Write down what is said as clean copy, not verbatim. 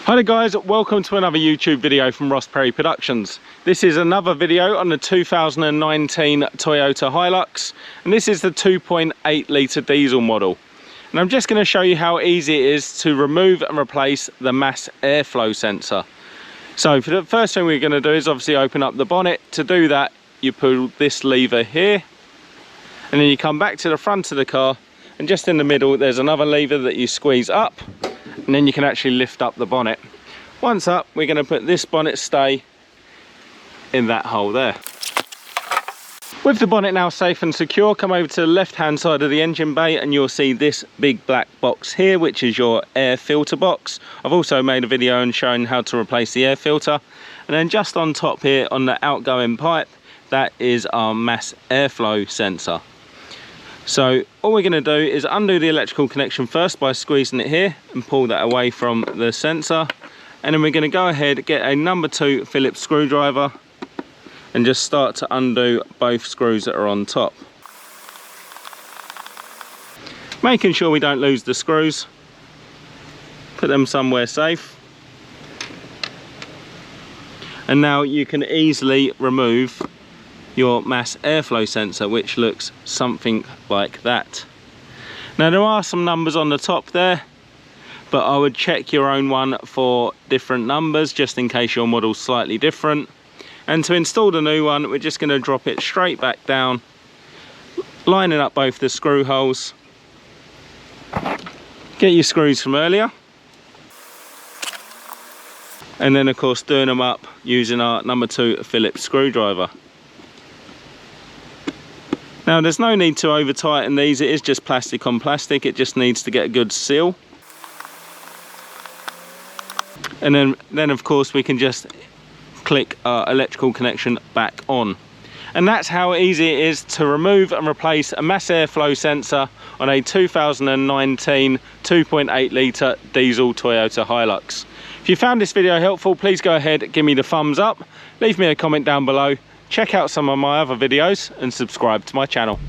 Hi there guys, welcome to another YouTube video from Ross Perry Productions. This is another video on the 2019 Toyota Hilux, and this is the 2.8 litre diesel model. And I'm just going to show you how easy it is to remove and replace the mass airflow sensor. So for the first thing we're going to do is obviously open up the bonnet. To do that, you pull this lever here, and then you come back to the front of the car, and just in the middle there's another lever that you squeeze up, and then you can actually lift up the bonnet. Once up, we're going to put this bonnet stay in that hole there. With the bonnet now safe and secure, come over to the left hand side of the engine bay and you'll see this big black box here, which is your air filter box. I've also made a video and shown how to replace the air filter. And then just on top here on the outgoing pipe, that is our mass airflow sensor. So all we're going to do is undo the electrical connection first by squeezing it here and pull that away from the sensor. And then we're going to go ahead, get a number 2 Phillips screwdriver and just start to undo both screws that are on top. Making sure we don't lose the screws. Put them somewhere safe. And now you can easily remove your mass airflow sensor, which looks something like that. Now there are some numbers on the top there, but I would check your own one for different numbers just in case your model's slightly different. And to install the new one, we're just going to drop it straight back down, lining up both the screw holes. Get your screws from earlier, and then of course doing them up using our number 2 Phillips screwdriver. Now there's no need to over tighten these, it is just plastic on plastic, it just needs to get a good seal. And then of course we can just click our electrical connection back on. And that's how easy it is to remove and replace a mass airflow sensor on a 2019 2.8 litre diesel Toyota Hilux. If you found this video helpful, please go ahead, give me the thumbs up, leave me a comment down below. Check out some of my other videos and subscribe to my channel.